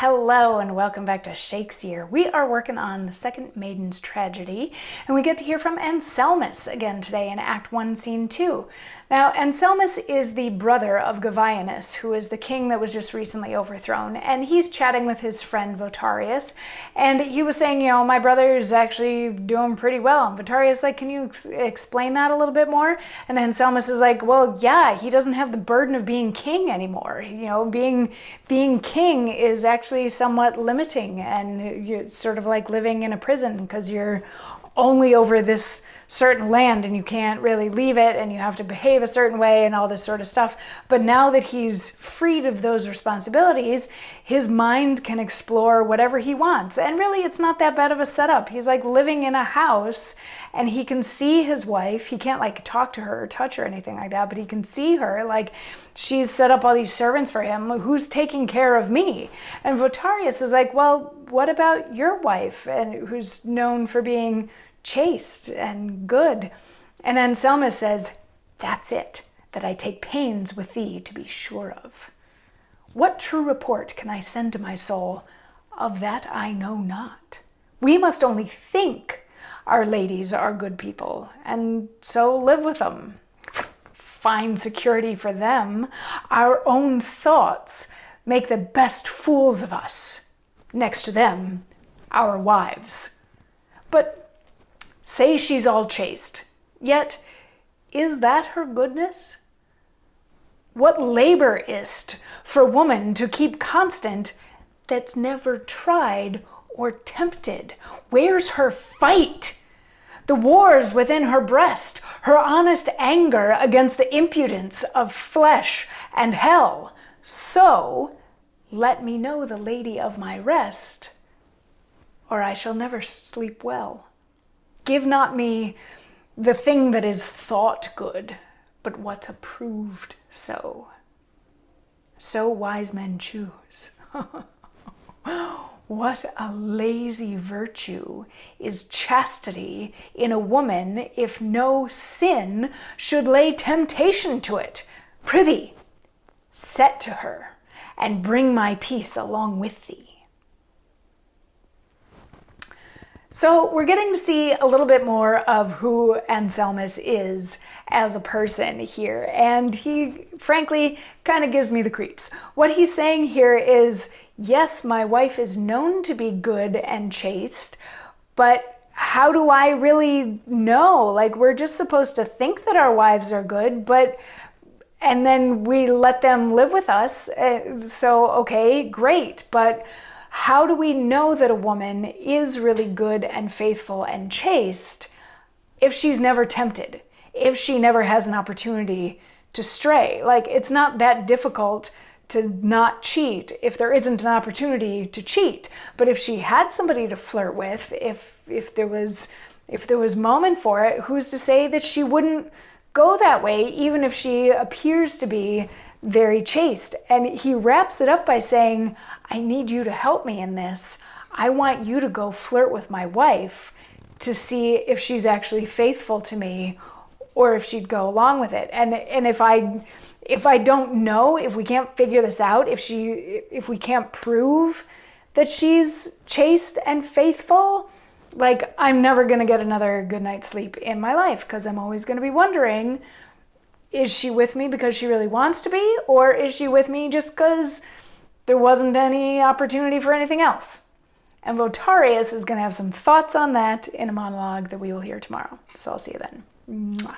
Hello and welcome back to Shakesyear. We are working on the second Maiden's tragedy, and we get to hear from Anselmus again today in Act 1, Scene 2. Now, Anselmus is the brother of Gavianus, who is the king that was just recently overthrown, and he's chatting with his friend Votarius, and he was saying, my brother's actually doing pretty well. And Votarius is like, can you explain that a little bit more? And Anselmus is like, well, yeah, he doesn't have the burden of being king anymore. Being king is actually somewhat limiting, and you're sort of like living in a prison because you're only over this certain land and you can't really leave it and you have to behave a certain way and all this sort of stuff. But now that he's freed of those responsibilities, his mind can explore whatever he wants. And really, it's not that bad of a setup. He's like living in a house and he can see his wife. He can't like talk to her or touch her or anything like that, but he can see her. Like, she's set up all these servants for him. Who's taking care of me? And Votarius is like, well, what about your wife, and who's known for being chaste and good? And Anselmus says, that's it, that I take pains with thee to be sure of. What true report can I send to my soul? Of that I know not. We must only think our ladies are good people, and so live with them. Find security for them. Our own thoughts make the best fools of us. Next to them, our wives. But say she's all chaste, yet is that her goodness? What labor is't for woman to keep constant that's never tried or tempted? Where's her fight? The wars within her breast, her honest anger against the impudence of flesh and hell. So let me know the lady of my rest, or I shall never sleep well. Give not me the thing that is thought good, but what's approved so. So wise men choose. What a lazy virtue is chastity in a woman, if no sin should lay temptation to it. Prithee, set to her, and bring my peace along with thee. So we're getting to see a little bit more of who Anselmus is as a person here, and he frankly kind of gives me the creeps. What he's saying here is, yes, my wife is known to be good and chaste, but how do I really know? Like, we're just supposed to think that our wives are good, and then we let them live with us. So, okay, great. But how do we know that a woman is really good and faithful and chaste if she's never tempted, if she never has an opportunity to stray? Like, it's not that difficult to not cheat if there isn't an opportunity to cheat. But if she had somebody to flirt with, if there was moment for it, who's to say that she wouldn't go that way, even if she appears to be very chaste? And he wraps it up by saying, I need you to help me in this. I want you to go flirt with my wife to see if she's actually faithful to me or if she'd go along with it. And if I don't know, if we can't figure this out, if we can't prove that she's chaste and faithful, like, I'm never going to get another good night's sleep in my life, because I'm always going to be wondering, is she with me because she really wants to be, or is she with me just because there wasn't any opportunity for anything else? And Votarius is going to have some thoughts on that in a monologue that we will hear tomorrow. So I'll see you then. Mwah.